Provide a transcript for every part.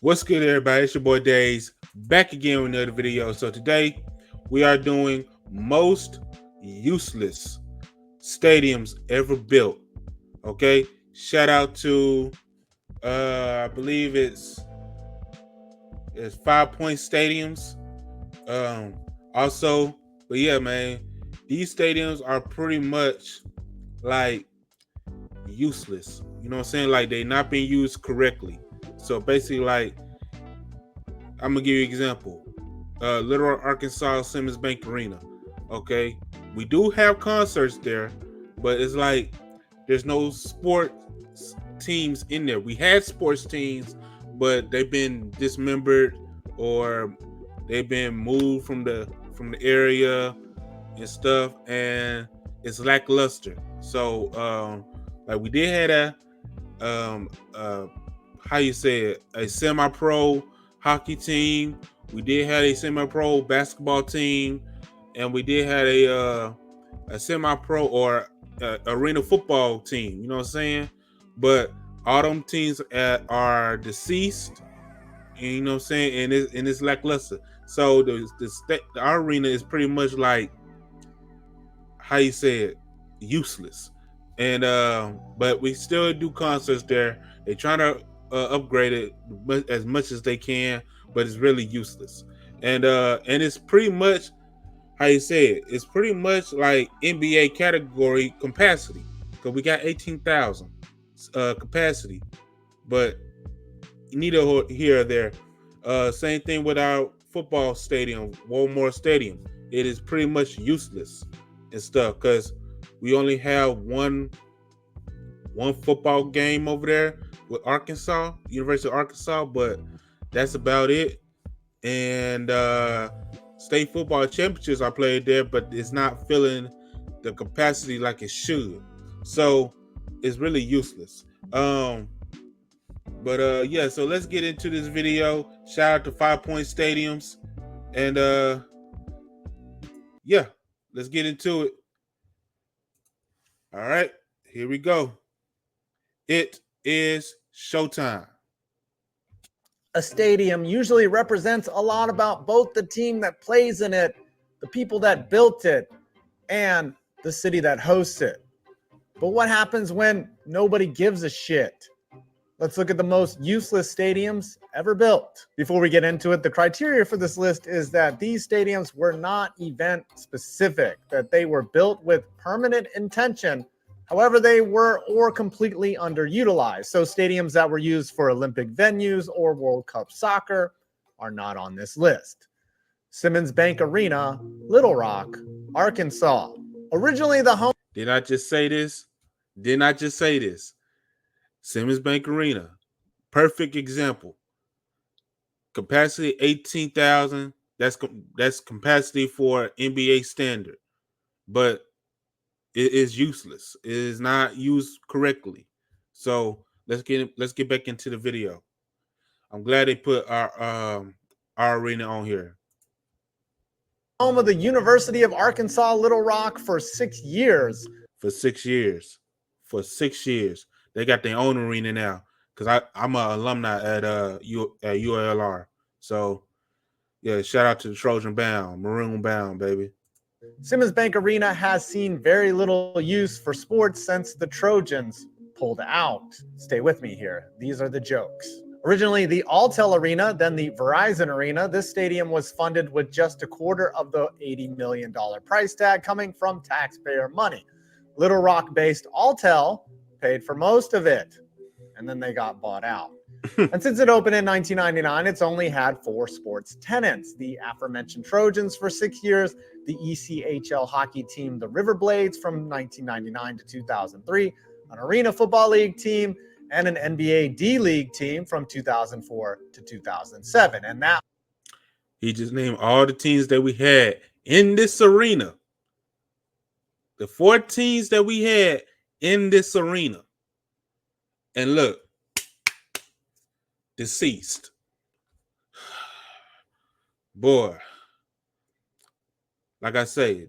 What's good, everybody? It's your boy Days back again with another video. So today we are doing most useless stadiums ever built. Okay, shout out to I believe it's 5 Point Stadiums. Um, also, but yeah, man, these stadiums are pretty much like useless. You know what I'm saying? Like they not being used correctly. So basically, like I'm gonna give you an example. Little Rock, Arkansas, Simmons Bank Arena. Okay, we do have concerts there, but it's like there's no sports teams in there. We had sports teams, but they've been dismembered or they've been moved from the area and stuff, and it's lackluster. So, like we did have um, uh, how you say it, a semi-pro hockey team. We did have a semi-pro basketball team, and we did have a semi-pro or arena football team. You know what I'm saying? But all them teams are deceased. And, you know what I'm saying? And it's lackluster. So our arena is pretty much like how you say it, useless. And but we still do concerts there. They trying to upgrade it as much as they can, but it's really useless. And it's pretty much how you say it. It's pretty much like NBA category capacity because we got 18,000 capacity, but neither here or there. Same thing with our football stadium, Walmart Stadium. It is pretty much useless and stuff because we only have one football game over there with Arkansas, University of Arkansas, but that's about it. And state football championships are played there, but it's not filling the capacity like it should. So it's really useless. But yeah, so let's get into this video. Shout out to 5 Point Stadiums. And yeah, let's get into it. All right, here we go. It is showtime. A stadium usually represents a lot about both the team that plays in it, the people that built it, and the city that hosts it. But what happens when nobody gives a shit? Let's look at the most useless stadiums ever built. Before we get into it, the criteria for this list is that these stadiums were not event specific, that they were built with permanent intention. However, they were or completely underutilized. So stadiums that were used for Olympic venues or World Cup soccer are not on this list. Simmons Bank Arena, Little Rock, Arkansas. Originally the home. Did I just say this? Didn't I just say this? Simmons Bank Arena, perfect example. Capacity 18,000. That's capacity for NBA standard, but it is useless. It is not used correctly. So let's get back into the video. I'm glad they put our arena on here. Home of the University of Arkansas Little Rock for 6 years. For 6 years. For 6 years. They got their own arena now. Because I'm an alumni at ULR. So yeah, shout out to the Trojan Bound, Maroon Bound, baby. Simmons Bank Arena has seen very little use for sports since the Trojans pulled out. Stay with me here. These are the jokes. Originally the Alltel Arena, then the Verizon Arena, this stadium was funded with just a quarter of the $80 million price tag coming from taxpayer money. Little Rock-based Alltel paid for most of it, and then they got bought out. And since it opened in 1999, it's only had 4 sports tenants. The aforementioned Trojans for 6 years, the ECHL hockey team, the River Blades from 1999 to 2003, an Arena Football League team, and an NBA D-League team from 2004 to 2007. And that he just named all the teams that we had in this arena. The 4 teams that we had in this arena. And look, deceased. Boy, like I say,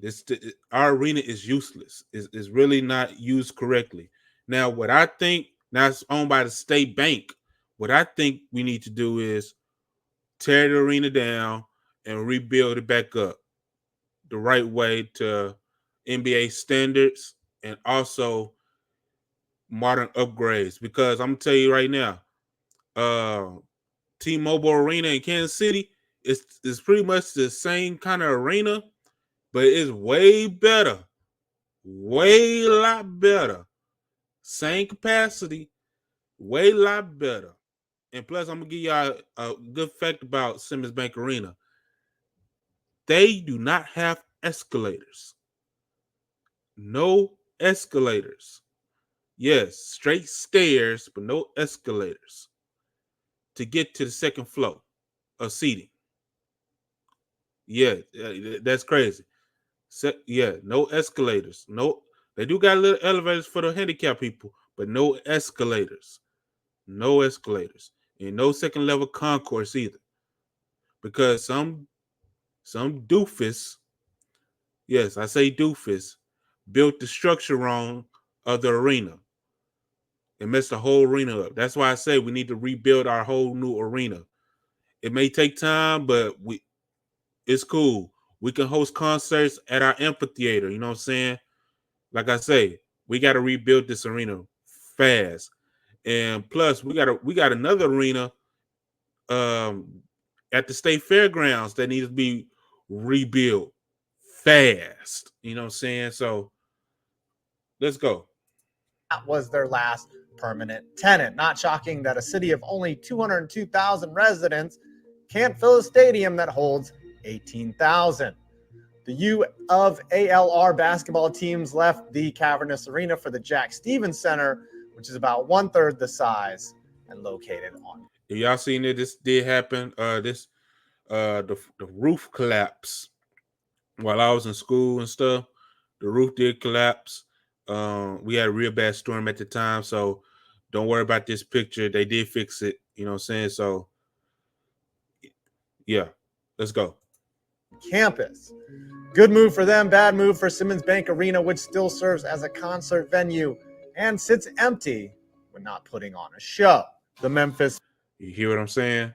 our arena is useless. It's really not used correctly. Now, what I think, now it's owned by the state bank. What I think we need to do is tear the arena down and rebuild it back up the right way to NBA standards and also modern upgrades. Because I'm gonna tell you right now, uh, T-Mobile Arena in Kansas City is pretty much the same kind of arena, but it's way better, way a lot better. Same capacity, way a lot better. And plus, I'm gonna give y'all a good fact about Simmons Bank Arena. They do not have escalators. No escalators. Yes, straight stairs, but no escalators to get to the second floor of seating. Yeah, that's crazy. Yeah, no escalators. No, they do got little elevators for the handicapped people, but no escalators. No escalators. And no second level concourse either. Because some doofus, yes, I say doofus, built the structure wrong of the arena and messed the whole arena up. That's why I say we need to rebuild our whole new arena. It may take time, but it's cool. We can host concerts at our amphitheater. You know what I'm saying? Like I say, we got to rebuild this arena fast. And plus, we got another arena at the state fairgrounds that needs to be rebuilt fast. You know what I'm saying? So let's go. That was their last permanent tenant. Not shocking that a city of only 202,000 residents can't fill a stadium that holds 18,000. The U of ALR basketball teams left the cavernous arena for the Jack Stevens Center, which is about 1/3 the size and located on. If y'all seen it, this did happen. The roof collapse while I was in school and stuff. The roof did collapse. We had a real bad storm at the time, so don't worry about this picture. They did fix it. You know what I'm saying? So yeah, let's go. Campus. Good move for them, bad move for Simmons Bank Arena, which still serves as a concert venue and sits empty when not putting on a show. The Memphis. You hear what I'm saying?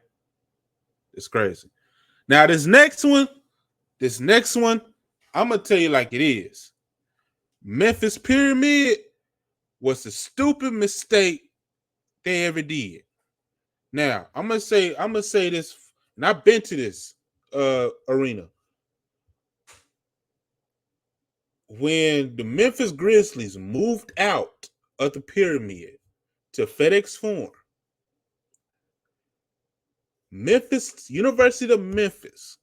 It's crazy. Now this next one, I'm gonna tell you like it is. Memphis Pyramid was the stupid mistake they ever did. Now I'm gonna say this, and I've been to this arena. When the Memphis Grizzlies moved out of the pyramid to FedEx Forum, University of Memphis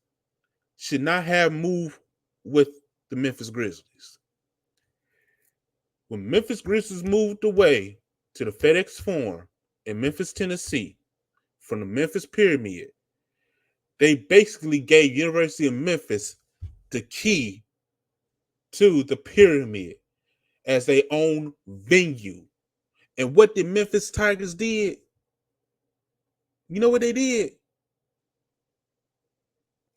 should not have moved with the Memphis Grizzlies. When Memphis Grizzlies moved away to the FedEx Forum in Memphis, Tennessee, from the Memphis Pyramid, they basically gave University of Memphis the key to the pyramid as their own venue. And what the Memphis Tigers did? You know what they did?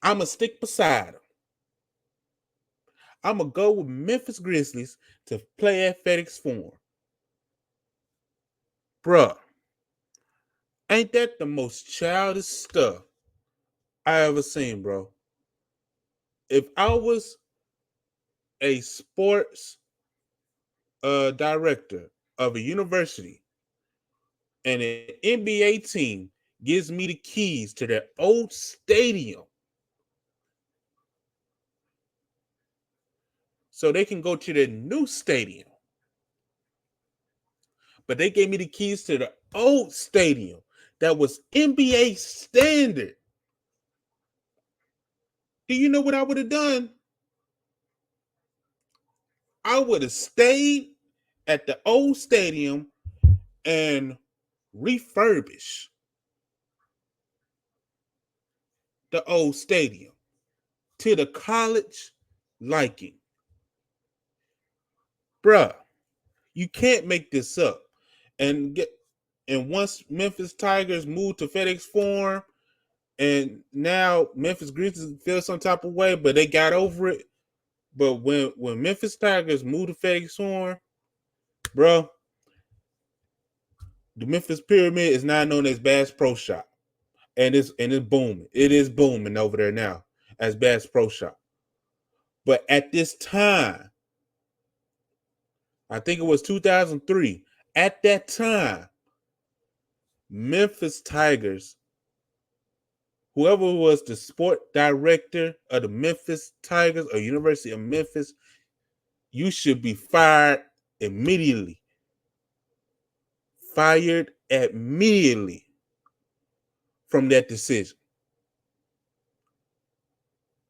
I'm going to stick beside them. I'm going to go with Memphis Grizzlies to play at FedEx Forum. Bruh, ain't that the most childish stuff I ever seen, bro? If I was a sports director of a university and an NBA team gives me the keys to their old stadium so they can go to their new stadium, but they gave me the keys to the old stadium that was NBA standard. Do you know what I would have done? I would have stayed at the old stadium and refurbish the old stadium to the college liking. Bruh, you can't make this up. And once Memphis Tigers moved to FedEx Forum, and now Memphis Grizzlies feel some type of way, but they got over it. But when Memphis Tigers moved to FedEx Forum, bro, the Memphis Pyramid is now known as Bass Pro Shop, and it's booming. It is booming over there now as Bass Pro Shop. But at this time, I think it was 2003. At that time, Memphis Tigers, whoever was the sport director of the Memphis Tigers or University of Memphis, you should be fired immediately. Fired immediately from that decision.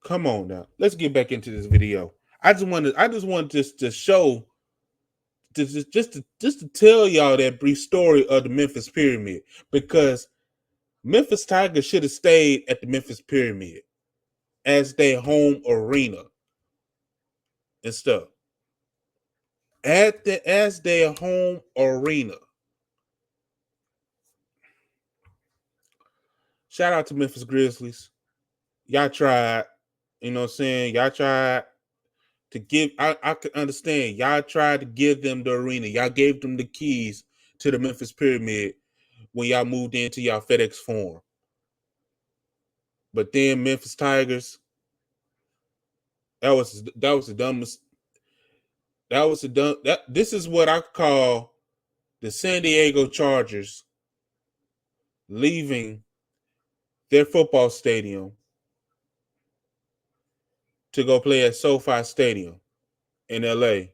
Come on now. Let's get back into this video. I just wanted to show, just to tell y'all that brief story of the Memphis Pyramid, because Memphis Tigers should have stayed at the Memphis Pyramid as their home arena and stuff. As their home arena. Shout out to Memphis Grizzlies. Y'all tried, you know what I'm saying? Y'all tried to give, I can understand. Y'all tried to give them the arena. Y'all gave them the keys to the Memphis Pyramid when y'all moved into y'all FedEx Forum. But then Memphis Tigers, that was the dumbest. This is what I call the San Diego Chargers leaving their football stadium to go play at SoFi Stadium in LA.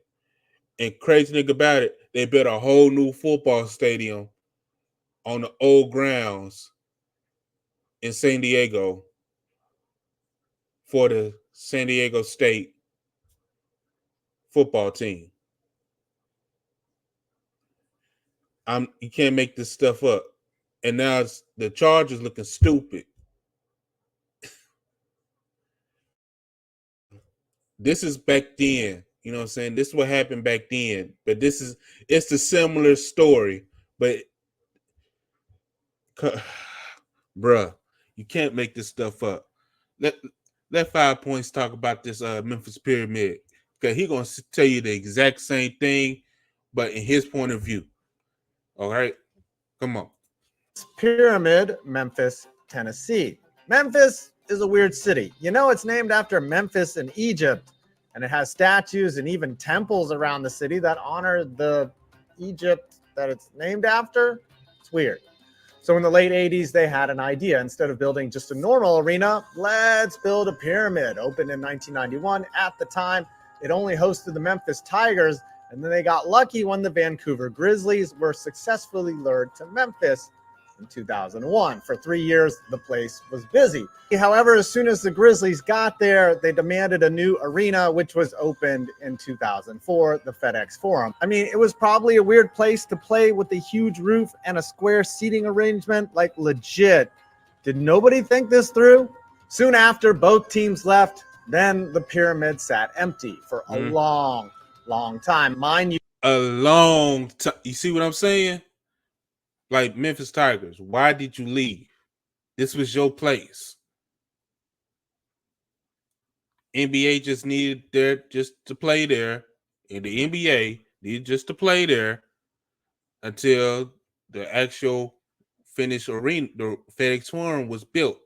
And crazy thing about it, they built a whole new football stadium on the old grounds in San Diego for the San Diego State football team. You can't make this stuff up. And now the Chargers looking stupid. This is back then. You know what I'm saying? This is what happened back then. But it's a similar story. But, bruh, you can't make this stuff up. Let 5 Points talk about this Memphis Pyramid. Because he's going to tell you the exact same thing, but in his point of view. All right? Come on. Pyramid, Memphis, Tennessee. Memphis is a weird city. You know, it's named after Memphis in Egypt, and it has statues and even temples around the city that honor the Egypt that it's named after. It's weird. So in the late 80s, they had an idea. Instead of building just a normal arena, let's build a pyramid. Opened in 1991. At the time, it only hosted the Memphis Tigers, and then they got lucky when the Vancouver Grizzlies were successfully lured to Memphis in 2001. For 3 years, the place was busy. However, as soon as the Grizzlies got there, they demanded a new arena, which was opened in 2004, the FedEx Forum. I mean, it was probably a weird place to play with a huge roof and a square seating arrangement, like legit. Did nobody think this through? Soon after, both teams left. Then the pyramid sat empty for a long time. Mind you, a long time. You see what I'm saying? Like Memphis Tigers, why did you leave? This was your place. NBA just needed there just to play there. And the NBA needed just to play there until the actual finished arena, the FedEx Forum was built.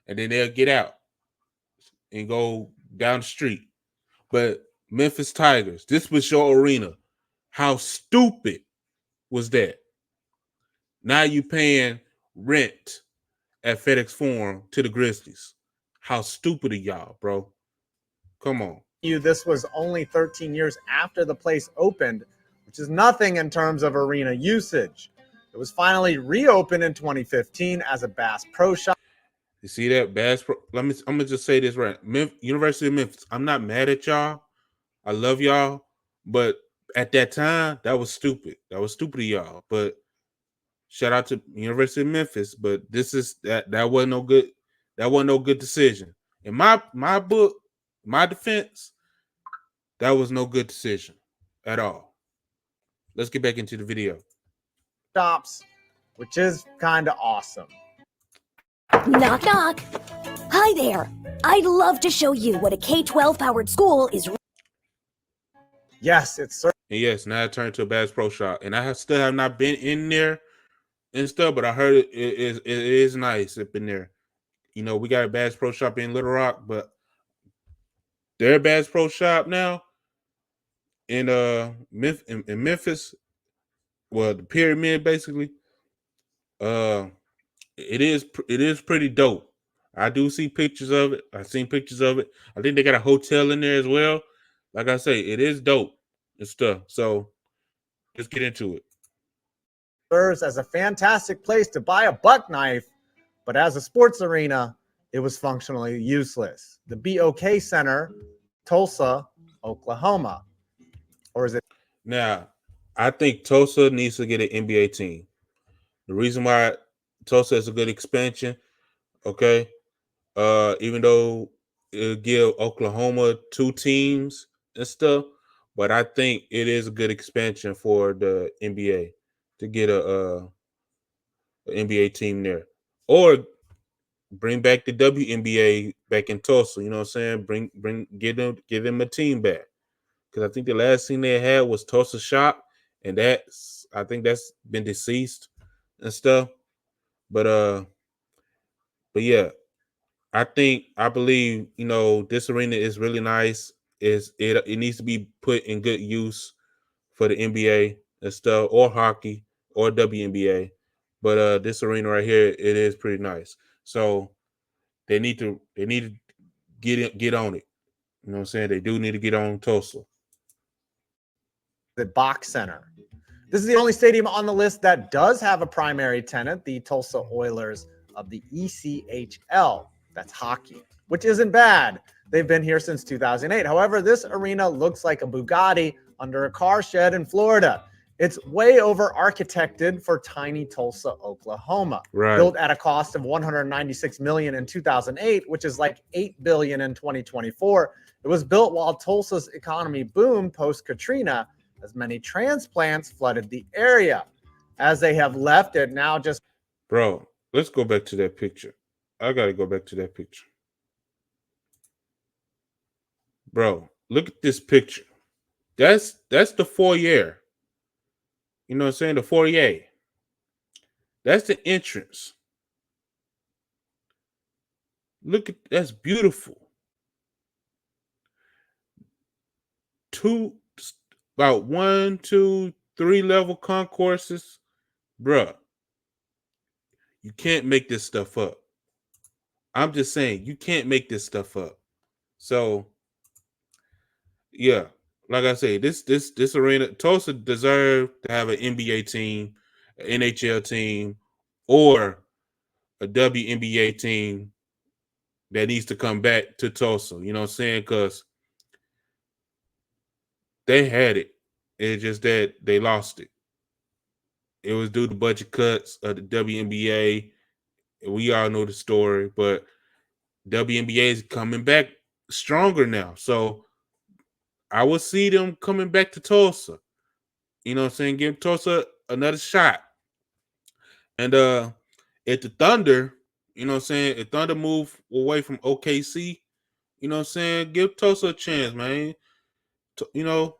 And then they'll get out and go down the street. But Memphis Tigers, this was your arena. How stupid was that? Now you paying rent at FedEx Forum to the Grizzlies. How stupid are y'all, bro? Come on. This was only 13 years after the place opened, which is nothing in terms of arena usage. It was finally reopened in 2015 as a Bass Pro Shop. You see that? Bass Pro. I'm gonna just say this right. University of Memphis. I'm not mad at y'all. I love y'all, but at that time, that was stupid. That was stupid of y'all. But shout out to University of Memphis, but that wasn't no good. That wasn't no good decision. In my book, my defense, that was no good decision at all. Let's get back into the video. Stops, which is kind of awesome. Knock, knock. Hi there. I'd love to show you what a K-12 powered school is. Yes, it's and yes, now I turned to a Bass Pro Shop, and I still have not been in there, and stuff, but I heard it is nice up in there. You know, we got a Bass Pro Shop in Little Rock, but their Bass Pro Shop now in in Memphis, well, the Pyramid basically, uh, it is pretty dope. I do see pictures of it. I've seen pictures of it. I think they got a hotel in there as well. Like I say, it is dope and stuff. So let's get into it. Serves as a fantastic place to buy a buck knife, but as a sports arena, it was functionally useless. The BOK Center, Tulsa, Oklahoma. Or is it? Now, I think Tulsa needs to get an NBA team. The reason why Tulsa is a good expansion, okay, even though it'll give Oklahoma 2 teams and stuff, but I think it is a good expansion for the NBA to get a NBA team there, or bring back the WNBA back in Tulsa. You know what I'm saying? Give them a team back, because I think the last team they had was Tulsa Shock, and I think that's been deceased and stuff. But but yeah, I believe, you know, this arena is really nice. It needs to be put in good use for the NBA and stuff, or hockey, or WNBA. But this arena right here, it is pretty nice. So they need to get on it. You know what I'm saying? They do need to get on Tulsa. The Bach Center. This is the only stadium on the list that does have a primary tenant, the Tulsa Oilers of the ECHL. That's hockey, which isn't bad. They've been here since 2008. However, this arena looks like a Bugatti under a car shed in Florida. It's way over architected for tiny Tulsa, Oklahoma. Right. Built at a cost of $196 million in 2008, which is like $8 billion in 2024. It was built while Tulsa's economy boomed post-Katrina, as many transplants flooded the area. As they have left it now just... Bro, let's go back to that picture. I got to go back to that picture. Bro, look at this picture. That's the foyer. You know what I'm saying? The foyer. That's the entrance. Look at that's beautiful. About 1, 2, 3 level concourses. Bruh. You can't make this stuff up. I'm just saying, you can't make this stuff up. So, yeah, like I say, this arena, Tulsa deserved to have an NBA team, an NHL team, or a WNBA team that needs to come back to Tulsa. You know what I'm saying? Because they had it. It's just that they lost it. It was due to budget cuts of the WNBA. We all know the story, but WNBA is coming back stronger now. So I will see them coming back to Tulsa. You know what I'm saying? Give Tulsa another shot. And at the Thunder, you know what I'm saying? If Thunder move away from OKC, you know what I'm saying? Give Tulsa a chance, man. You know,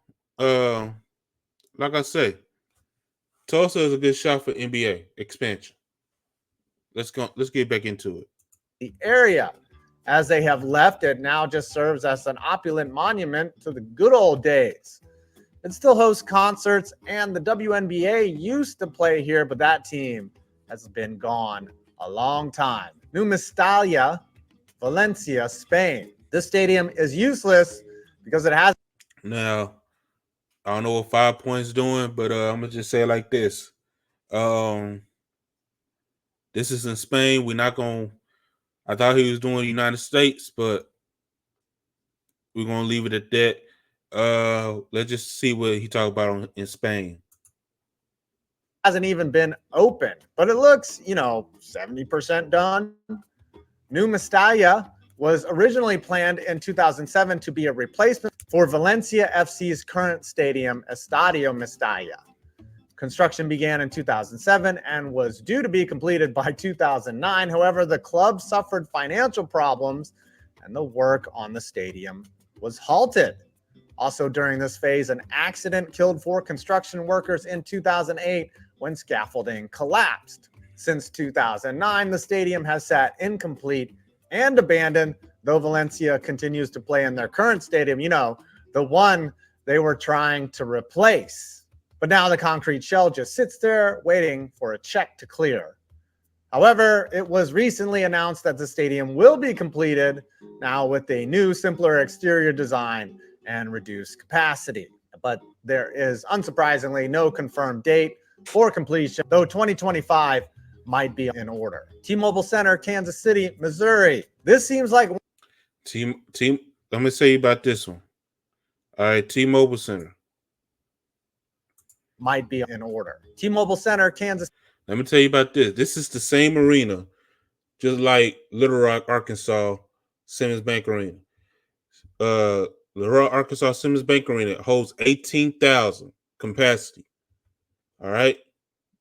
like I say, Tulsa is a good shot for NBA expansion. Let's get back into it. The area, as they have left it, now just serves as an opulent monument to the good old days. It still hosts concerts, and the WNBA used to play here, but that team has been gone a long time. New Mestalla, Valencia, Spain. This stadium is useless because it has... Now, I don't know what 5 Points doing, but I'm gonna just say it like this. This is in Spain. We're not gonna... I thought he was doing the United States, but we're gonna leave it at that. Let's just see what he talked about in Spain. Hasn't even been open, but it looks, 70% done. New Mestalla was originally planned in 2007 to be a replacement for Valencia FC's current stadium, Estadio Mestalla. Construction began in 2007 and was due to be completed by 2009. However, the club suffered financial problems and the work on the stadium was halted. Also during this phase, an accident killed 4 construction workers in 2008 when scaffolding collapsed. Since 2009, the stadium has sat incomplete and abandoned, though Valencia continues to play in their current stadium, the one they were trying to replace. But now the concrete shell just sits there waiting for a check to clear. However, it was recently announced that the stadium will be completed now with a new, simpler exterior design and reduced capacity. But there is, unsurprisingly, no confirmed date for completion, though 2025 might be in order. T-Mobile Center, Kansas City, Missouri. This seems like Team. Let me tell you about this one. All right, T-Mobile Center might be in order. T-Mobile Center, Kansas. Let me tell you about this. This is the same arena, just like Little Rock, Arkansas, Simmons Bank Arena. Little Rock, Arkansas, Simmons Bank Arena holds 18,000 capacity. All right,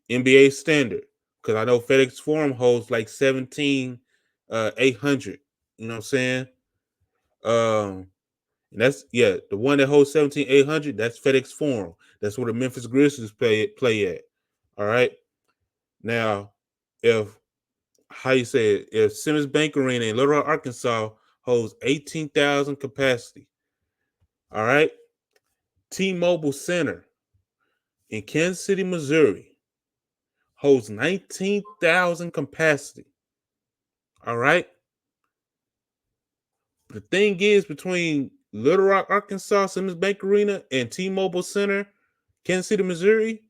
NBA standard, because I know FedEx Forum holds like 17,800. You know what I'm saying? And that's the one that holds 17,800. That's FedEx Forum. That's where the Memphis Grizzlies play at. All right. Now, if Simmons Bank Arena in Little Rock, Arkansas holds 18,000 capacity, all right, T-Mobile Center in Kansas City, Missouri holds 19,000 capacity, all right. The thing is, between Little Rock, Arkansas, Simmons Bank Arena, and T-Mobile Center, Kansas City, Missouri,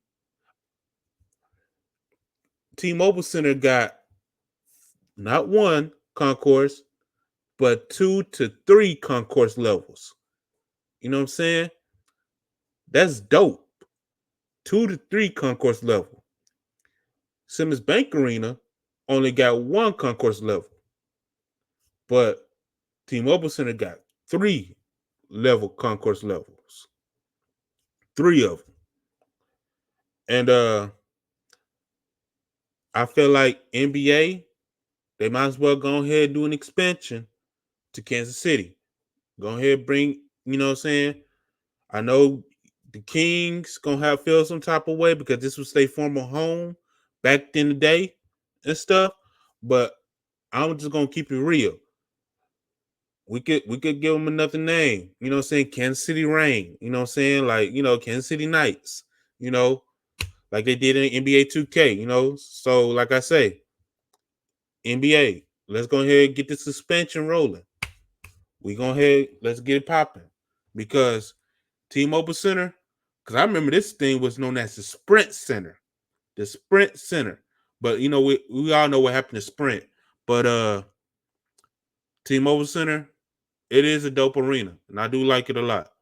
T-Mobile Center got not one concourse, but 2 to 3 concourse levels. You know what I'm saying? That's dope. 2 to 3 concourse level. Simmons Bank Arena only got 1 concourse level, but T-Mobile Center got 3 concourse levels. 3 of them. And I feel like NBA, they might as well go ahead and do an expansion to Kansas City. Go ahead and bring, you know what I'm saying? I know the Kings gonna feel some type of way because this was their former home back in the day and stuff. But I'm just gonna keep it real. We could give them another name, you know what I'm saying? Kansas City Reign, you know what I'm saying? Like, Kansas City Knights, like they did in NBA 2K, So, like I say, NBA, let's go ahead and get the suspension rolling. Let's get it popping. Because T-Mobile Center, because I remember this thing was known as the Sprint Center. The Sprint Center. But, we all know what happened to Sprint. But T-Mobile Center, it is a dope arena. And I do like it a lot.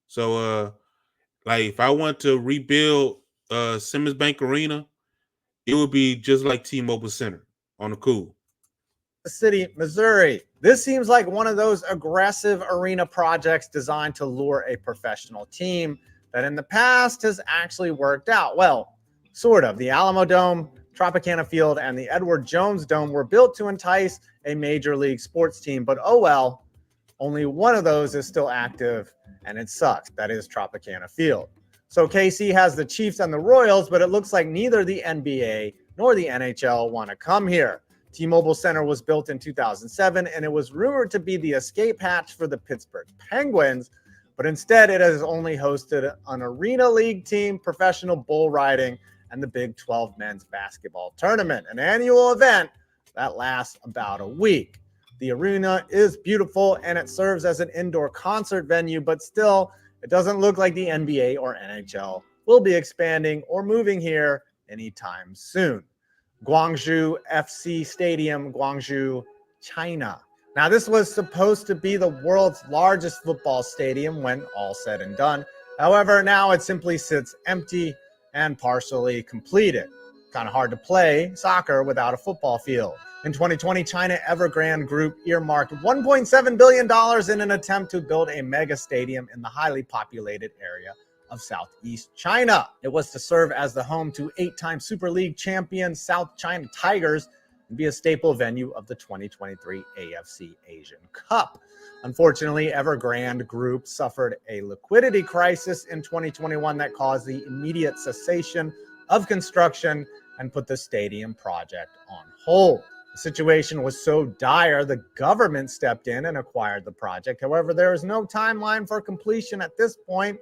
So, like, if I want to rebuild Simmons Bank Arena, it would be just like T-Mobile Center on the cool. City, Missouri. This seems like one of those aggressive arena projects designed to lure a professional team that in the past has actually worked out. Well, sort of. The Alamo Dome, Tropicana Field, and the Edward Jones Dome were built to entice a major league sports team, but oh well, only one of those is still active, and it sucks. That is Tropicana Field. So KC has the Chiefs and the Royals, but it looks like neither the NBA nor the NHL want to come here. T-Mobile Center was built in 2007, and it was rumored to be the escape hatch for the Pittsburgh Penguins, but instead it has only hosted an Arena League team, professional bull riding, and the Big 12 men's basketball tournament, an annual event that lasts about a week. The arena is beautiful, and it serves as an indoor concert venue, but still, it doesn't look like the NBA or NHL will be expanding or moving here anytime soon. Guangzhou FC Stadium, Guangzhou, China. Now, this was supposed to be the world's largest football stadium when all said and done. However, now it simply sits empty and partially completed. Kind of hard to play soccer without a football field. In 2020, China Evergrande Group earmarked $1.7 billion in an attempt to build a mega stadium in the highly populated area of Southeast China. It was to serve as the home to 8-time Super League champion South China Tigers and be a staple venue of the 2023 AFC Asian Cup. Unfortunately, Evergrande Group suffered a liquidity crisis in 2021 that caused the immediate cessation of construction and put the stadium project on hold. The situation was so dire, the government stepped in and acquired the project. However, there is no timeline for completion at this point,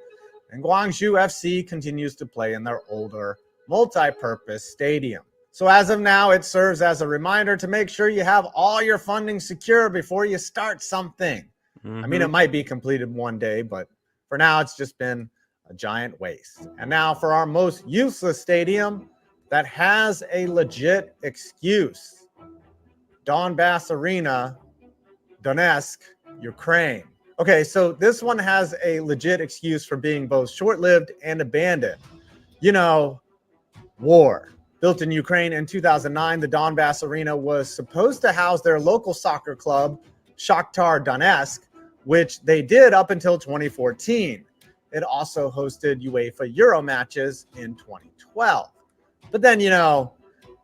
and Guangzhou FC continues to play in their older multi-purpose stadium. So as of now, it serves as a reminder to make sure you have all your funding secure before you start something. I mean, it might be completed one day, but for now, it's just been a giant waste. And now for our most useless stadium that has a legit excuse. Donbass Arena, Donetsk, Ukraine. Okay, so this one has a legit excuse for being both short-lived and abandoned. You know, war. Built in Ukraine in 2009, the Donbass Arena was supposed to house their local soccer club, Shakhtar Donetsk, which they did up until 2014. It also hosted UEFA Euro matches in 2012. But then, you know,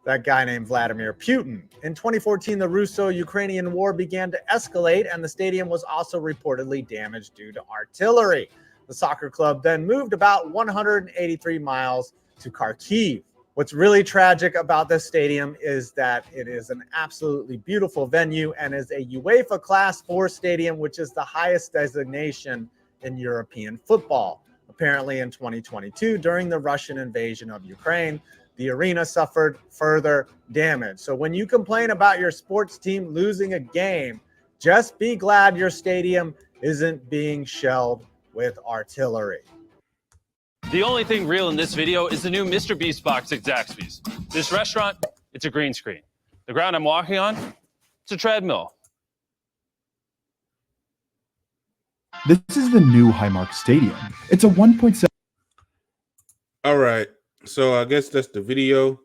that guy named Vladimir Putin. In 2014, the Russo-Ukrainian war began to escalate, and the stadium was also reportedly damaged due to artillery. The soccer club then moved about 183 miles to Kharkiv. What's really tragic about this stadium is that it is an absolutely beautiful venue and is a UEFA Class 4 stadium, which is the highest designation in European football. Apparently in 2022, during the Russian invasion of Ukraine, the arena suffered further damage. So when you complain about your sports team losing a game, just be glad your stadium isn't being shelled with artillery. The only thing real in this video is the new Mr. Beast box at Zaxby's. This restaurant, it's a green screen. The ground I'm walking on, it's a treadmill. This is the new Highmark Stadium. It's a 1.7. All right. So I guess that's the video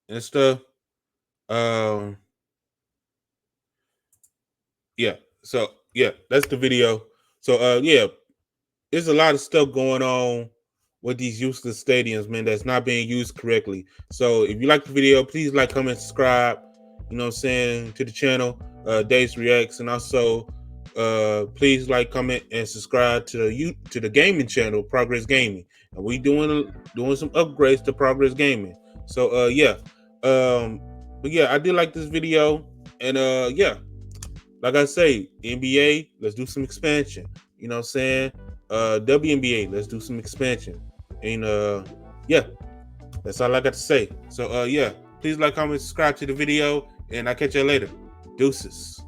and stuff. Yeah. So yeah, that's the video. So yeah, there's a lot of stuff going on with these useless stadiums, man, that's not being used correctly. So if you like the video, please like, comment, subscribe, you know what I'm saying, to the channel, Dave's Reacts, and also please like, comment, and subscribe to the gaming channel, Progress Gaming. And we doing some upgrades to Progress Gaming. So yeah. But yeah, I did like this video, and yeah, like I say, NBA, let's do some expansion. You know what I'm saying? WNBA, let's do some expansion. And yeah, that's all I got to say. So yeah, please like, comment, subscribe to the video, and I'll catch you later. Deuces.